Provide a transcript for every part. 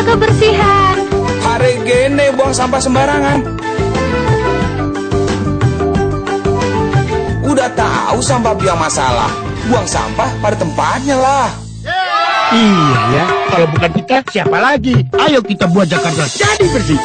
kebersihan. Hari gini buang sampah sembarangan. Udah tahu sampah biang masalah, buang sampah pada tempatnya lah. Iya ya, kalau bukan kita siapa lagi? Ayo kita buat Jakarta jadi bersih.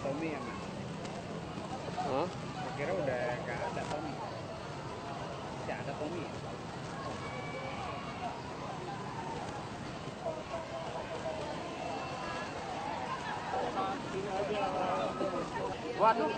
Tommy ya, Mas? Hah? Kira udah nggak ada Tommy. Tidak ada Tommy. Waduh.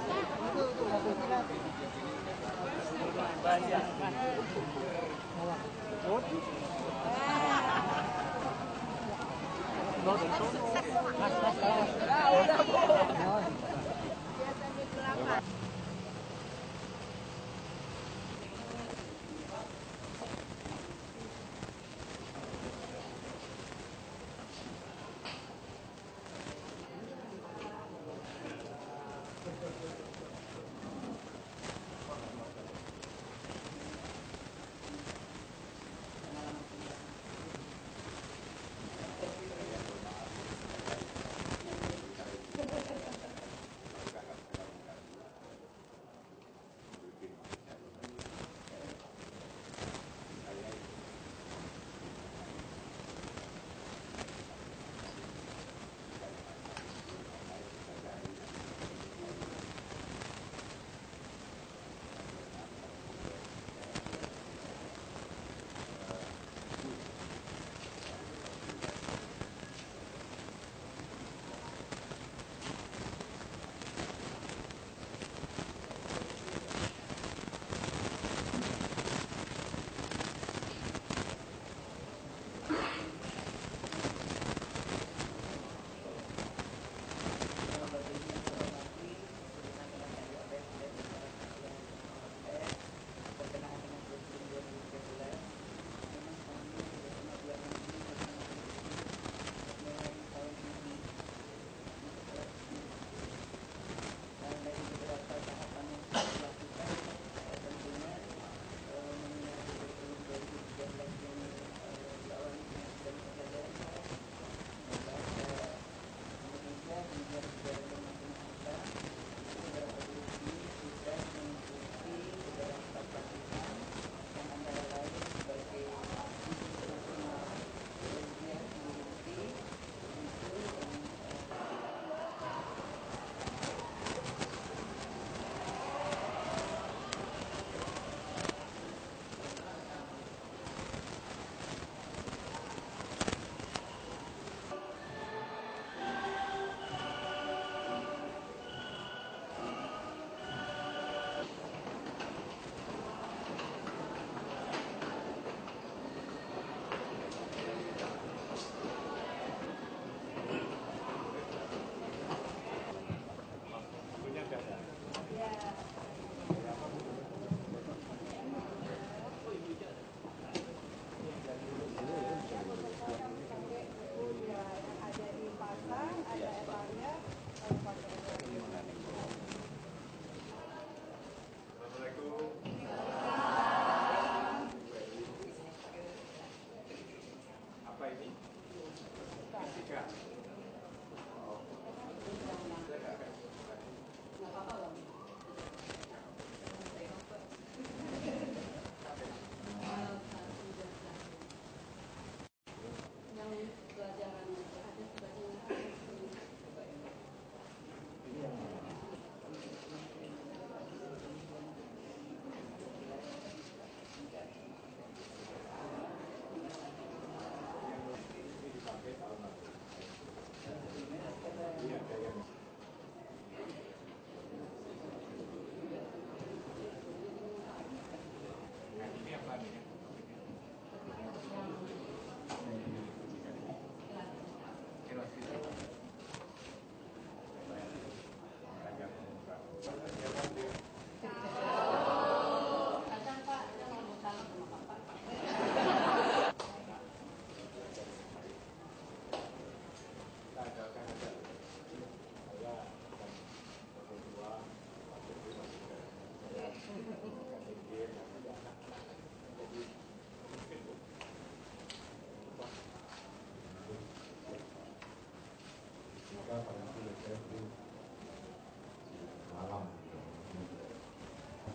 malam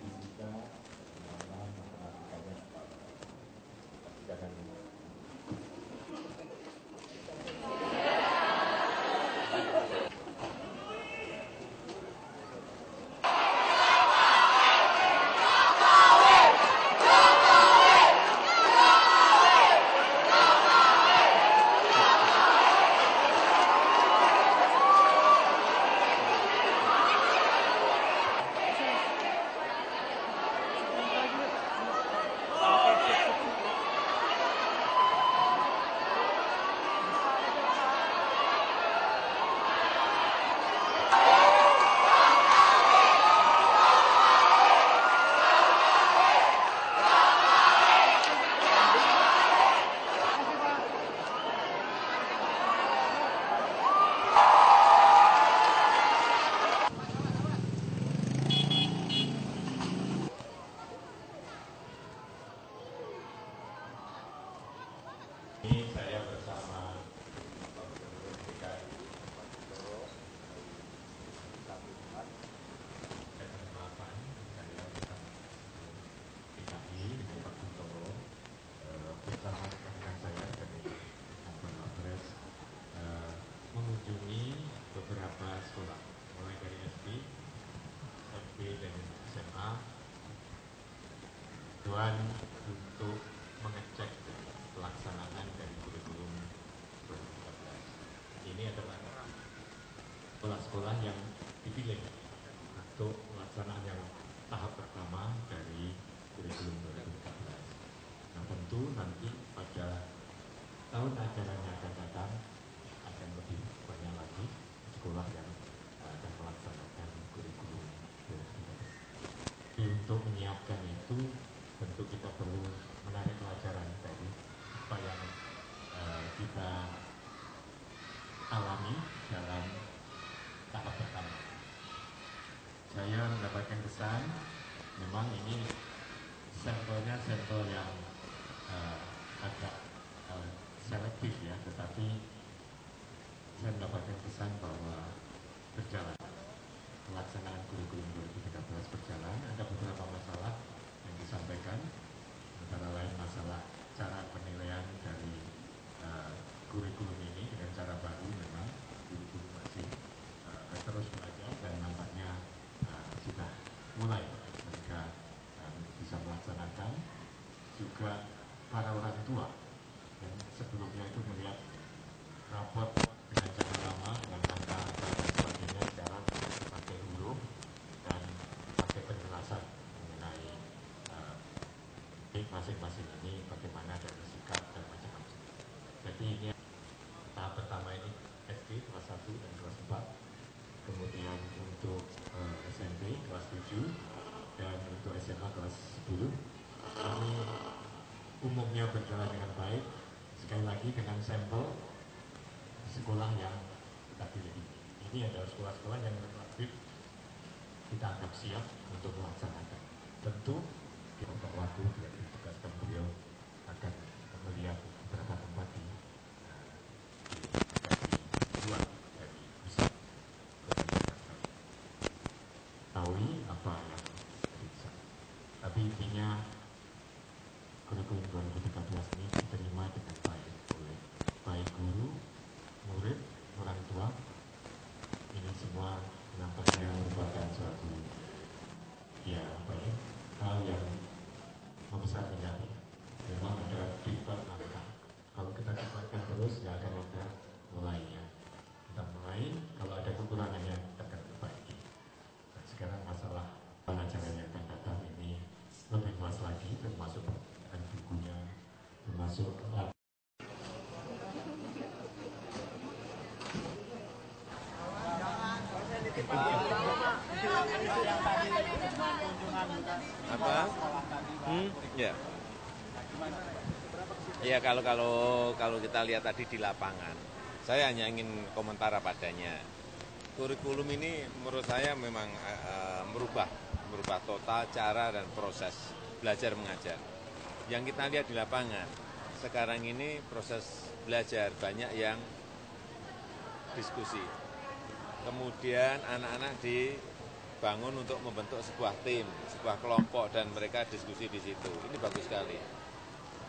fisika malam matematikanya jangan ini saya bersama Pak Gubernur DKI Pak Toro dan maafan saya bersama DKI dengan Pak Toro bersama rekan saya dari Kabupaten Wapres mengunjungi beberapa sekolah mulai dari SD, SMP dan SMA tujuan untuk mengecek pelaksanaan dari kurikulum 2013. Ini adalah sekolah-sekolah yang dipilih untuk pelaksanaan yang tahap pertama dari kurikulum 2013. Nah tentu nanti pada tahun ajaran yang akan datang akan lebih banyak lagi sekolah yang akan melaksanakan kurikulum 2013. Untuk menyiapkan itu tentu kita perlu menarik pelajaran dari apa yang kita alami dalam tahap pertama. Saya mendapatkan kesan memang ini sampelnya sampel yang agak selektif ya, tetapi saya mendapatkan kesan bahwa berjalan pelaksanaan kurikulum 2013 berjalan. Ada beberapa masalah yang disampaikan, antara lain masalah cara penilaian dari kurikulum ini dengan cara baru. Memang kurikulum masih terus belajar dan nampaknya sudah mulai mereka bisa melaksanakan. Juga para orang tua yang sebelumnya itu melihat rapor dengan cara lama dengan angka-angka dan sebagainya, sekarang pakai huruf dan pakai penjelasan mengenai masing-masing ini bagaimana dari sikap dan macam-macam. Jadi ini tahap pertama ini SD kelas 1 dan kelas 4, kemudian untuk SMP kelas 7 dan untuk SMA kelas 10. Ini umumnya berjalan dengan baik, sekali lagi dengan sampel sekolah yang kita pilih. Ini adalah sekolah-sekolah yang relatif kita anggap siap untuk melaksanakan. Tentu Pak Wagub yang ditugaskan beliau akan melihat beberapa tempat di luar dari pusat kota Jakarta. Tahu apa yang bisa. Tapi intinya kurikulum 2013 ini diterima dengan baik oleh baik guru, murid, orang tua. Ini semua nampaknya merupakan suatu hal yang membesarkan hati. Memang ada tipe angka. Kalau kita cepatkan terus, nggak akan ada mulainya. Kita mulai, kalau ada kekurangannya kita akan perbaiki. Dan sekarang masalah pengajaran yang akan datang ini lebih luas lagi, termasuk bukunya, termasuk apa? Ya. Ya kalau kita lihat tadi di lapangan, saya hanya ingin komentar padanya. Kurikulum ini menurut saya memang merubah total cara dan proses belajar mengajar. Yang kita lihat di lapangan sekarang ini proses belajar banyak yang diskusi, kemudian anak-anak dibangun untuk membentuk sebuah tim, sebuah kelompok, dan mereka diskusi di situ. Ini bagus sekali.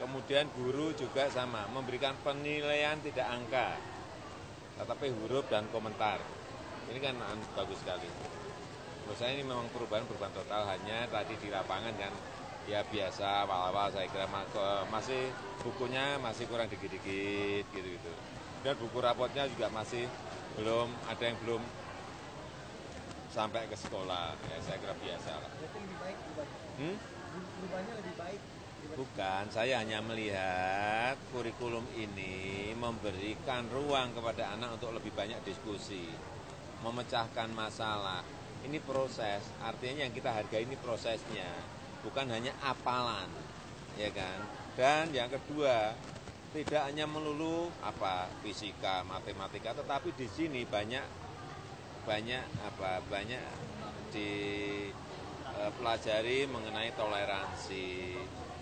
Kemudian guru juga sama, memberikan penilaian tidak angka, tetapi huruf dan komentar. Ini kan bagus sekali. Menurut saya ini memang perubahan total, hanya tadi di lapangan kan ya biasa awal-awal saya kira masih bukunya masih kurang dikit-dikit gitu. Dan buku rapotnya juga masih ada yang belum sampai ke sekolah. Ya saya kira biasa lah. Lebih baik, perubahannya lebih baik. Bukan, saya hanya melihat kurikulum ini memberikan ruang kepada anak untuk lebih banyak diskusi, memecahkan masalah. Ini proses, artinya yang kita hargai ini prosesnya, bukan hanya hafalan, ya kan? Dan yang kedua, tidak hanya melulu fisika, matematika, tetapi di sini banyak dipelajari mengenai toleransi,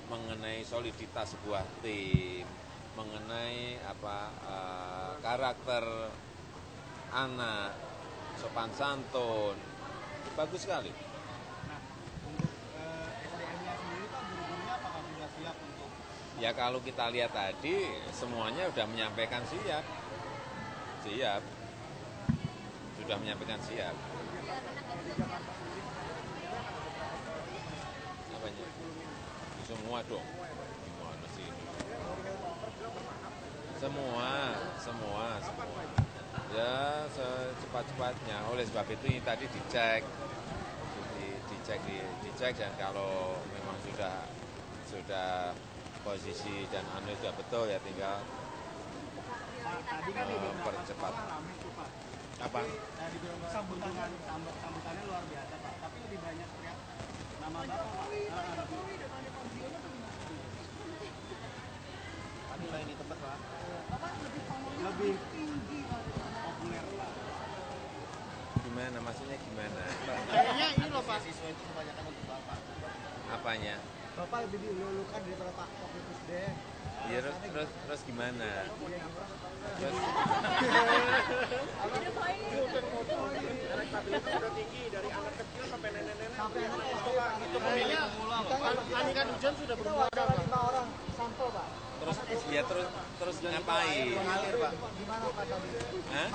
mengenai soliditas sebuah tim, mengenai karakter anak, sopan santun. Bagus sekali. Nah, untuk SDM-nya sendiri Pak, guru-gurunya apakah sudah siap untuk? Ya kalau kita lihat tadi, semuanya sudah menyampaikan siap. Sudah menyampaikan siap. Apanya? Semua dong. Gimana sih ini? Semua. Ya secepat-cepatnya. Oleh sebab itu ini tadi dicek dan kalau memang sudah posisi dan sudah betul ya tinggal Tadi kan percepat. Apa? Sambutannya luar biasa Pak, tapi lebih banyak teriak nama Bapak Pak. Tadi lain di tempat Pak. Lebih tinggi populer Pak. Gimana? Maksudnya gimana? Kayaknya ini loh Pak. Siswa itu kebanyakan untuk Bapak. Apanya? Bapak lebih diululukan daripada Pak Wakil Presiden. Ya, terus gimana? Terus Elektabilitas udah tinggi dari anak kecil sampai nenek-nenek. Sampai anak SD Pak. Itu pemilih pemula loh. Anikan Hujan sudah berubah Pak. 5 orang sampel Pak. terus ngapain? Mengalir Pak. Gimana Pak tadi? Hah?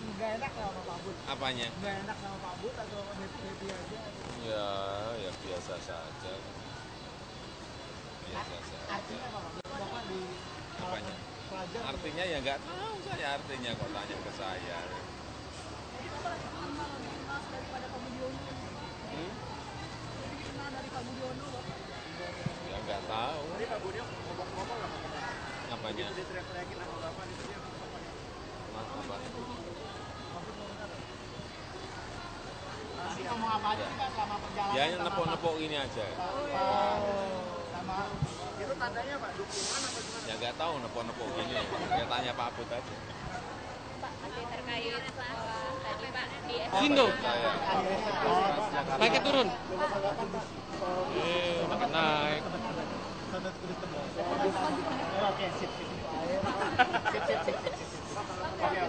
Nggak enak sama Pak Bud. Apanya? Nggak enak sama Pak Bud atau happy aja? Ya biasa saja. Artinya apa Pak? Bapak di Apanya? pelajar. Artinya ya nggak tahu saya artinya kok tanya ke saya. Ya nggak tahu. Tadi Pak Budi ngomong nggak Pak? Apanya? Dia teriak-teriakin nama Bapak itu dia. Apa? Tadi ngomong apa aja sih Pak selama perjalanan? Ya nepok-nepok ini aja. Sama itu tandanya Pak dukungan apa gimana? Ya nggak tahu nepok-nepok gini. Ya tanya Pak Abud aja. Pak, terkait tadi Pak di Sindo. Saya. Naiknya turun. Makin naik. Oke, sip. Oke.